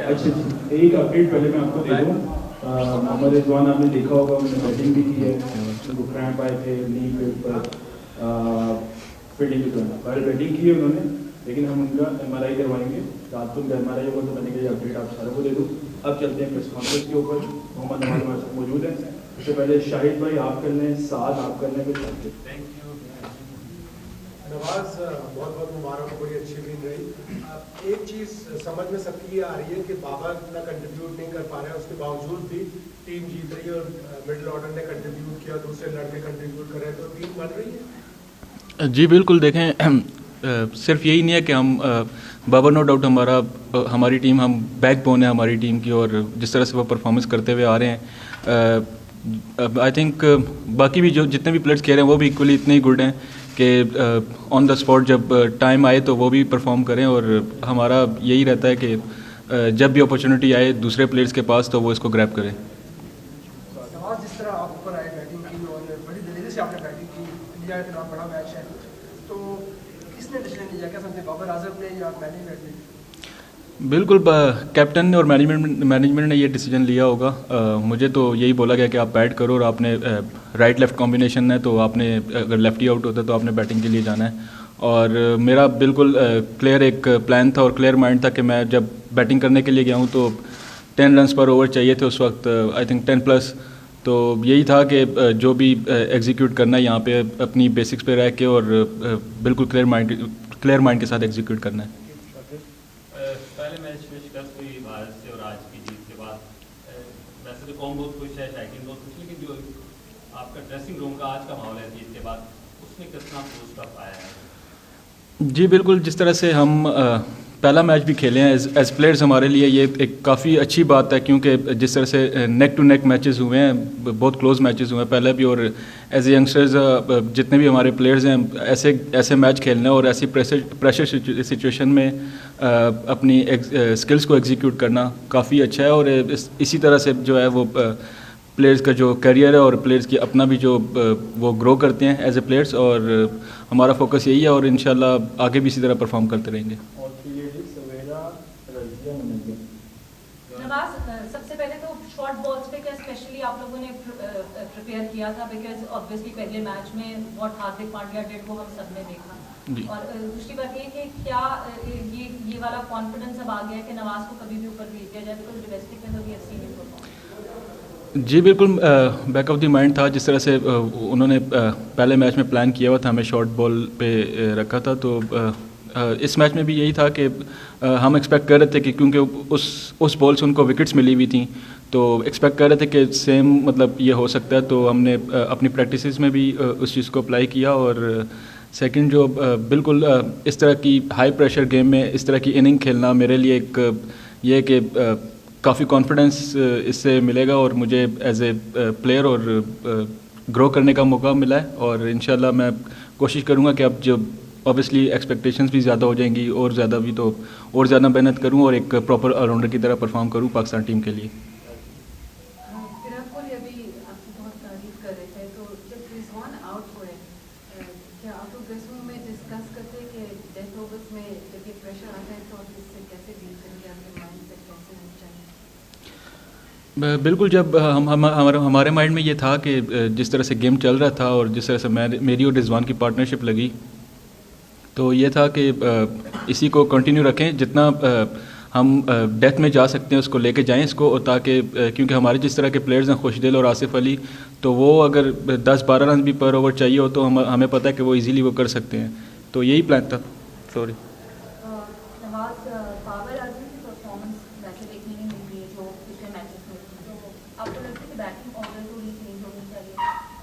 अच्छा, एक अपडेट पहले मैं आपको दे दूँ। मोहम्मद रिजवान आपने देखा होगा, उन्होंने बैटिंग भी की है, उनको क्रैम्प आए थे नी पे ऊपर फील्डिंग के दौरान। पहले बैटिंग की है उन्होंने, लेकिन हम उनका MRI करवाएंगे। रात को उनका MRI होगा तो मैंने कहा अपडेट आप सारों को दे दूँ। अब चलते हैं प्रेस कॉन्फ्रेंस के ऊपर। मोहम्मद हमारे पास मौजूद है। उससे पहले शाहिद भाई आप कर लें, साथ आप कर लें कुछ। थैंक यू नवाज, बहुत बहुत मुबारक, बड़ी अच्छी गेंद रही। एक चीज़ समझ में सबकी ये आ रही है कि बाबर इतना कंट्रीब्यूट नहीं कर पा रहे हैं, उसके बावजूद भी टीम जीत रही है और मिडिल ऑर्डर ने कंट्रीब्यूट किया, दूसरे लड़के कंट्रीब्यूट कर रहे हैं, तो टीम बन रही है। जी बिल्कुल, देखें सिर्फ यही नहीं है कि हम बाबर नो डाउट हमारी टीम, हम बैकबोन है हमारी टीम की, और जिस तरह से वो परफॉर्मेंस करते हुए आ रहे हैं, आई थिंक बाकी भी जो जितने भी प्लेयर्स खेल रहे हैं वो भी इक्वली इतने ही गुड हैं कि ऑन द स्पॉट जब टाइम आए तो वो भी परफॉर्म करें। और हमारा यही रहता है कि जब भी अपॉर्चुनिटी आए दूसरे प्लेयर्स के पास तो वो इसको ग्रैब करें। जिस तरह आप ऊपर आए, बैटिंग की और बड़ी दलील से आपने बैटिंग की, इंडिया इतना बड़ा मैच है, तो किसने डिसीजन लिया, क्या समझते बाबर आजम ने या मैनेजमेंट ने? बिल्कुल, कैप्टन ने और मैनेजमेंट ने ये डिसीजन लिया होगा। मुझे तो यही बोला गया कि आप बैट करो, और आपने राइट लेफ़्ट कॉम्बिनेशन है तो आपने अगर लेफ्टी आउट होता तो आपने बैटिंग के लिए जाना है। और मेरा बिल्कुल क्लियर एक प्लान था और क्लियर माइंड था कि मैं जब बैटिंग करने के लिए गया हूँ तो 10 रन्स पर ओवर चाहिए थे उस वक्त, आई थिंक 10+। तो यही था कि जो भी एग्जीक्यूट करना है यहाँ पे अपनी बेसिक्स पे रह के और बिल्कुल क्लियर माइंड के साथ एग्जीक्यूट करना है। पहले मैच में शिकस्त हुई भारत से और आज की जीत के बाद वैसे तो कौन बहुत खुश है, शायकीन बहुत खुश, लेकिन जो आपका ड्रेसिंग रूम का आज का माहौल है जीत के बाद, उसमें कितना बूस्ट कर पाया है? जी बिल्कुल, जिस तरह से हम पहला मैच भी खेले हैं एज प्लेयर्स, हमारे लिए ये एक काफ़ी अच्छी बात है, क्योंकि जिस तरह से नेक टू नेक मैचेस हुए हैं, बहुत क्लोज मैचेस हुए हैं पहले भी, और एज ए यंगस्टर्स जितने भी हमारे प्लेयर्स हैं ऐसे मैच खेलना और ऐसी प्रेशर सिचुएशन में अपनी स्किल्स को एग्जीक्यूट करना काफ़ी अच्छा है। और इसी तरह से जो है वो प्लेयर्स का जो करियर है और प्लेयर्स की अपना भी जो वो ग्रो करते हैं एज ए प्लेयर्स, और हमारा फोकस यही है और इंशाल्लाह आगे भी इसी तरह परफॉर्म करते रहेंगे। नवाज, सबसे पहले तो शॉर्ट बॉल्स पे क्या स्पेशली आप लोगों ने प्रिपेयर किया था? बिकॉज ऑब्वियसली पहले मैच में व्हाट हार्दिक पांड्या डिड वो हम सब ने देखा, और दूसरी बात ये कि क्या ये वाला कॉन्फिडेंस अब आ गया है कि नवाज को कभी भी ऊपर भेज दिया जाए? बिकॉज डोमेस्टिक में तो भी अच्छी नहीं परफॉर्म। जी बिल्कुल, बैक ऑफ द माइंड था, जिस तरह से उन्होंने पहले मैच में प्लान किया हुआ था, हमें शॉर्ट बॉल पे रखा था, तो इस मैच में भी यही था कि हम एक्सपेक्ट कर रहे थे कि क्योंकि उस बॉल से उनको विकेट्स मिली हुई थी, तो एक्सपेक्ट कर रहे थे कि सेम मतलब ये हो सकता है। तो हमने अपनी प्रैक्टिसेस में भी उस चीज़ को अप्लाई किया। और सेकंड जो बिल्कुल इस तरह की हाई प्रेशर गेम में इस तरह की इनिंग खेलना मेरे लिए एक ये कि काफ़ी कॉन्फिडेंस इससे मिलेगा और मुझे एज ए प्लेयर और ग्रो करने का मौका मिला है। और इंशाल्लाह मैं कोशिश करूँगा कि अब जो ऑब्वियसली एक्सपेक्टेशंस भी ज़्यादा हो जाएंगी और ज़्यादा भी, तो और ज़्यादा मेहनत करूँ और एक प्रॉपर ऑलराउंडर की तरह परफॉर्म करूँ पाकिस्तान टीम के लिए। विराट कोहली अभी आपकी बहुत तारीफ कर रहे थे, तो जब रिजवान आउट हुए, क्या आप लोग ड्रेसिंग रूम में डिस्कस करते हैं कि डेथ ओवर्स में जब ये प्रेशर आता है तो इससे कैसे डील करेंगे, आपके माइंड से कैसे निपटेंगे? बिल्कुल, जब हमारे माइंड में ये था कि जिस तरह से गेम चल रहा था और जिस तरह से मेरी और रिजवान की पार्टनरशिप लगी, तो ये था कि इसी को कंटिन्यू रखें, जितना हम डेथ में जा सकते हैं उसको लेके जाएं इसको, ताकि क्योंकि हमारे जिस तरह के प्लेयर्स हैं खुशदिल और आसिफ अली, तो वो अगर 10-12 रन भी पर ओवर चाहिए हो तो हमें पता है कि वो इजीली वो कर सकते हैं। तो यही प्लान था। सॉरी नवाज, बाबर आजम की परफॉर्मेंस वैसे देखने नहीं मिल रही है जो पिछले मैचेस में थी, तो आपको लगता है कि बैटिंग ऑर्डर थोड़ी चेंज होनी चाहिए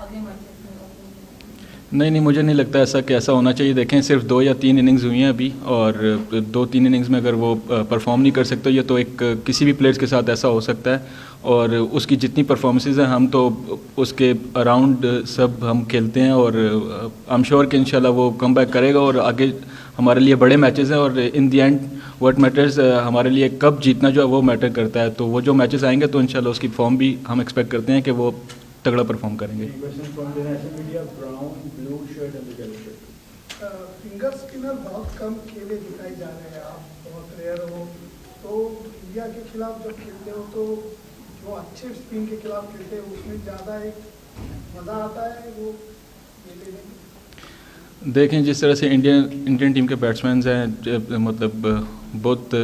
अगले मैचेस में? नहीं, मुझे नहीं लगता ऐसा कि ऐसा होना चाहिए। देखें, सिर्फ 2 या 3 इनिंग्स हुई हैं अभी, और 2-3 इनिंग्स में अगर वो परफॉर्म नहीं कर सकते, ये तो एक किसी भी प्लेयर्स के साथ ऐसा हो सकता है। और उसकी जितनी परफॉर्मेंसेस हैं हम तो उसके अराउंड सब हम खेलते हैं, और आई एम श्योर कि इंशाल्लाह वो कम बैक करेगा और आगे हमारे लिए बड़े मैचेस हैं। और इन दी एंड व्हाट मैटर्स, हमारे लिए कब जीतना जो है वो मैटर करता है। तो वो जो मैचेस आएंगे तो इंशाल्लाह उसकी फॉर्म भी हम एक्सपेक्ट करते हैं कि वो तगड़ा परफॉर्म करेंगे। पीएम फिंगर स्पिनर बहुत कम खेले दिखाई जा रहे हैं, आप बहुत रेयर हो, तो इंडिया के खिलाफ जब खेलते हो तो जो अच्छे स्पिन के खिलाफ खेलते हैं उसमें ज़्यादा एक मज़ा आता है वो खेलने में। देखें जिस तरह से इंडियन टीम के बैट्समैन हैं, मतलब बहुत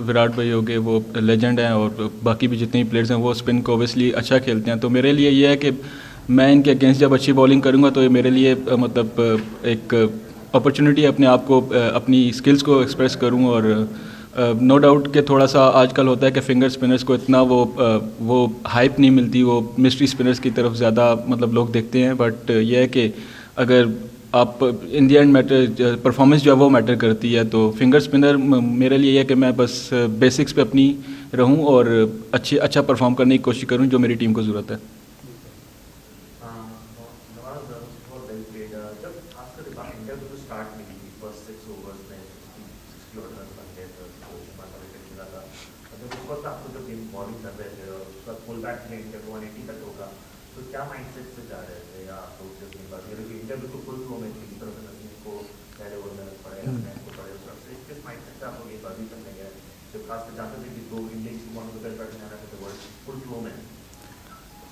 विराट भाई हो गए, वो लेजेंड हैं, और बाकी भी जितने भी प्लेयर्स हैं वो स्पिन को ओबियसली अच्छा खेलते हैं। तो मेरे लिए ये है कि मैं इनके अगेंस्ट जब अच्छी बॉलिंग करूंगा तो ये मेरे लिए मतलब एक अपॉर्चुनिटी है अपने आप को, अपनी स्किल्स को एक्सप्रेस करूं। और नो डाउट कि थोड़ा सा आजकल होता है कि फिंगर स्पिनर्स को इतना वो हाइप नहीं मिलती, वो मिस्ट्री स्पिनर्स की तरफ ज़्यादा मतलब लोग देखते हैं। बट यह है कि अगर आप इन दी एंड मैटर परफॉर्मेंस जो है वो मैटर करती है, तो फिंगर स्पिनर मेरे लिए यह है कि मैं बस बेसिक्स पे अपनी रहूं और अच्छा परफॉर्म करने की कोशिश करूं जो मेरी टीम को ज़रूरत है।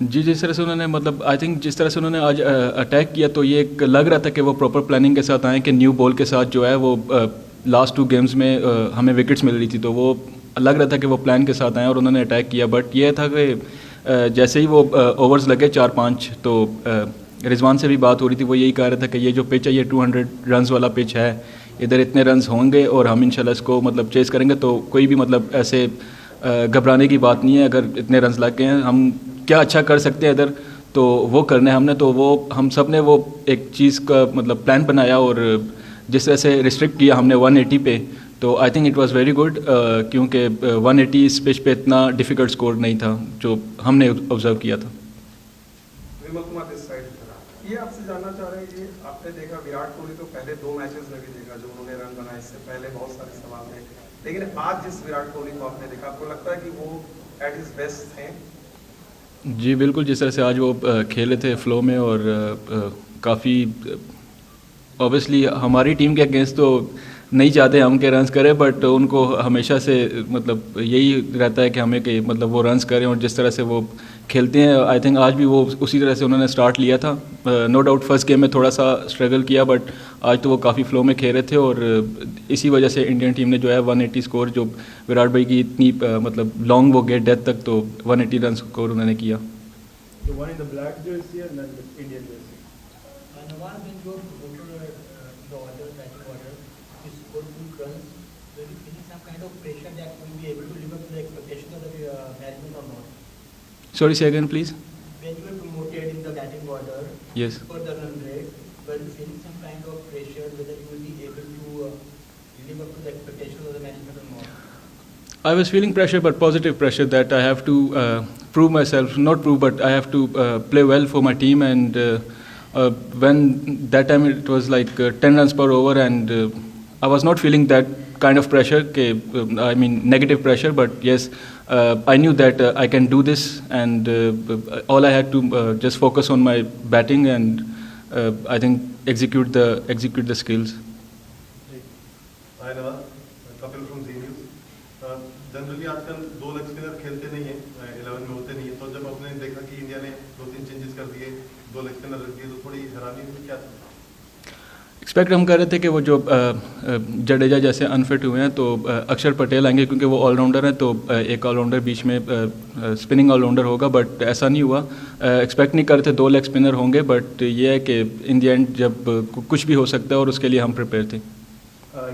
जी जिस तरह से उन्होंने मतलब आई थिंक जिस तरह से उन्होंने आज अटैक किया तो ये एक लग रहा था कि वो प्रॉपर प्लानिंग के साथ आए कि न्यू बॉल के साथ जो है वो लास्ट 2 गेम्स में हमें विकेट्स मिल रही थी, तो वो लग रहा था कि वो प्लान के साथ आए और उन्होंने अटैक किया। बट ये था कि जैसे ही वो ओवर्स लगे 4-5 तो रिजवान से भी बात हो रही थी, वो यही कह रहा था कि ये जो पिच है ये 200 रन्स वाला पिच है, इधर इतने रन्स होंगे और हम इंशाल्लाह इसको मतलब चेस करेंगे, तो कोई भी मतलब ऐसे घबराने की बात नहीं है। अगर इतने रन्स लग गए हैं, हम क्या अच्छा कर सकते हैं इधर, तो वो करना है हमने। तो वो हम सब ने वो एक चीज़ का मतलब प्लान बनाया और जिस तरह से रिस्ट्रिक्ट किया हमने 180 पे, तो I think it was very good, क्योंकि 180 इस पिच पे इतना डिफ़िकल्ट स्कोर नहीं था जो हमने ऑब्जर्व किया था। ये आपसे जानना चाह रहे हैं कि आपने देखा विराट कोहली तो पहले 2 मैचेस में भी देखा जो उन्होंने रन बनाए, इससे पहले बहुत सारे सवाल थे, लेकिन आज जिस विराट कोहली को आपने देखा आपको लगता है कि वो एट हिज बेस्ट थे? जी बिल्कुल, जिस तरह से आज वो खेले थे फ्लो में और काफ़ी ऑब्वियसली हमारी टीम के अगेंस्ट तो नहीं चाहते हम के रन्स करें, बट उनको हमेशा से मतलब यही रहता है कि हमें कि मतलब वो रन्स करें, और जिस तरह से वो खेलते हैं आई थिंक आज भी वो उसी तरह से उन्होंने स्टार्ट लिया था। नो डाउट फर्स्ट गेम में थोड़ा सा स्ट्रगल किया, बट आज तो वो काफ़ी फ्लो में खेल रहे थे और इसी वजह से इंडियन टीम ने जो है 180 स्कोर, जो विराट भाई की इतनी मतलब लॉन्ग वो गए डेथ तक, तो 180 रन स्कोर उन्होंने किया। Sorry, say again, please. When you were promoted in the batting order, yes, for the run rate, were you feeling some kind of pressure whether you will be able to live up to the expectations of the management or not? I was feeling pressure, but positive pressure that I have to prove myself, not prove, but I have to play well for my team. And when that time it was like 10 runs per over, and I was not feeling that kind of pressure, I mean negative pressure, but yes, I knew that I can do this, and all I had to just focus on my batting and I think execute the skills. Hi Nawaz, Kapil from Z News. Generally आजकल 2 leg spinner खेलते नहीं है, 11 में होते नहीं है, तो जब आपने देखा कि इंडिया ने 2-3 चेंजेस कर दिए, 2 लेग स्पिनर रख दिए, तो थोड़ी हैरानी हुई क्या? एक्सपेक्ट हम कर रहे थे कि वो जो जडेजा जैसे अनफिट हुए हैं तो अक्षर पटेल आएंगे, क्योंकि वो ऑलराउंडर हैं, तो एक ऑलराउंडर बीच में स्पिनिंग ऑलराउंडर होगा, बट ऐसा नहीं हुआ। एक्सपेक्ट नहीं कर रहे थे 2 लेग स्पिनर होंगे, बट ये है कि इन दी एंड जब कुछ भी हो सकता है और उसके लिए हम प्रिपेयर थे।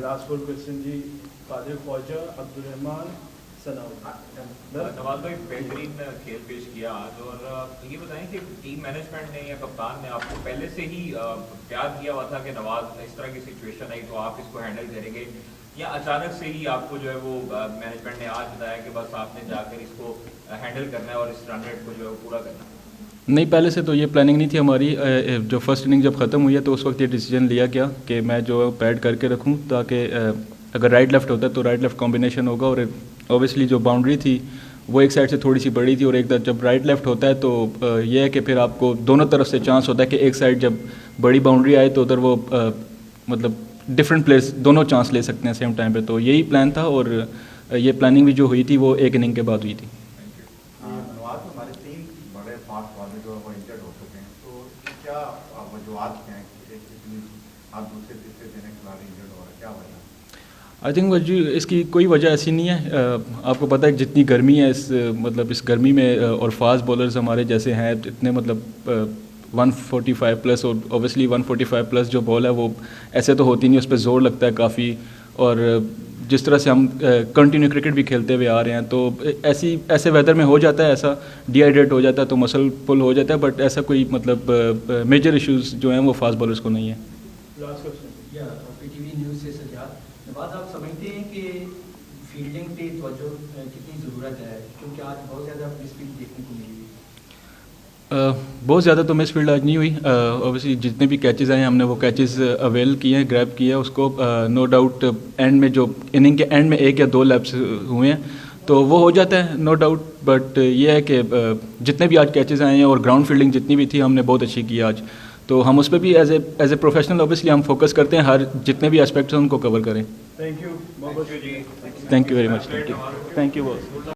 लास्ट 4 क्वेश्चन जी, कादिर ख्वाजा, अब्दुल रहमान, नवाज भाई बेहतरीन खेल पेश किया आज, और ये बताएं कि टीम मैनेजमेंट ने या कप्तान ने आपको पहले से ही प्यार दिया हुआ था कि नवाज इस तरह की सिचुएशन आई तो आप इसको हैंडल करेंगे, या अचानक से ही आपको जो है वो मैनेजमेंट ने आज बताया कि बस आपने जाकर इसको हैंडल करना है और इस रन रेट को जो है पूरा करना है? नहीं, पहले से तो ये प्लानिंग नहीं थी हमारी। जो फर्स्ट इनिंग जब ख़त्म हुई है तो उस वक्त ये डिसीजन लिया गया कि मैं जो पैड करके रखूँ, ताकि अगर राइट लेफ्ट होता है तो राइट लेफ्ट कॉम्बिनेशन होगा, और ऑब्वियसली जो बाउंड्री थी वो एक साइड से थोड़ी सी बड़ी थी, और एक तरफ जब राइट लेफ्ट होता है तो ये है कि फिर आपको दोनों तरफ से चांस होता है कि एक साइड जब बड़ी बाउंड्री आए तो उधर वो मतलब डिफरेंट प्लेयर्स दोनों चांस ले सकते हैं सेम टाइम पे, तो यही प्लान था और ये प्लानिंग भी जो हुई थी वो एक इनिंग के बाद हुई थी। नवाज, हमारे 3 बड़े फास्ट बॉलर जो है वो इंजर्ड हो चुके हैं, तो क्या वजूहत क्या है कि आप दूसरे तीसरे दिन खिलाड़ी इंजर्ड हो रहे हैं, क्या वजह? आई थिंक वजह इसकी कोई वजह ऐसी नहीं है। आपको पता है जितनी गर्मी है इस गर्मी में और फास्ट बॉलर्स हमारे जैसे हैं इतने 145 प्लस और ऑब्वियसली 145 प्लस जो बॉल है वो ऐसे तो होती नहीं, उस पर ज़ोर लगता है काफ़ी, और जिस तरह से हम कंटिन्यू क्रिकेट भी खेलते हुए आ रहे हैं तो ऐसे वेदर में हो जाता है, ऐसा डिहाइड्रेट हो जाता है तो मसल पुल हो जाता है, बट ऐसा कोई मेजर इश्यूज़ जो हैं वो फास्ट बॉलर्स को नहीं है। लास्ट क्वेश्चन या पीटीवी न्यूज़ से सजाद, नवाज आप समझते हैं कि फील्डिंग पे तवज्जो कितनी ज़रूरत है, क्योंकि आज बहुत ज़्यादा मिसफील्ड देखने को मिली? बहुत ज़्यादा तो मिसफील्ड आज नहीं हुई। ऑब्वियसली जितने भी कैचेज़ आए हैं हमने वो कैचेज़ अवेल किए हैं, ग्रैब किया है उसको। नो डाउट एंड में जो इनिंग के एंड में 1 या 2 लैप्स हुए हैं तो वो हो जाता है, नो डाउट, बट ये है कि जितने भी आज कैचेज़ आए हैं और ग्राउंड फील्डिंग जितनी भी थी हमने बहुत अच्छी की आज, तो हम उस पर भी एज ए प्रोफेशनल ऑब्वियसली हम फोकस करते हैं, हर जितने भी एस्पेक्ट्स हैं उनको कवर करें। Thank you, thank you very much, thank you बहुत।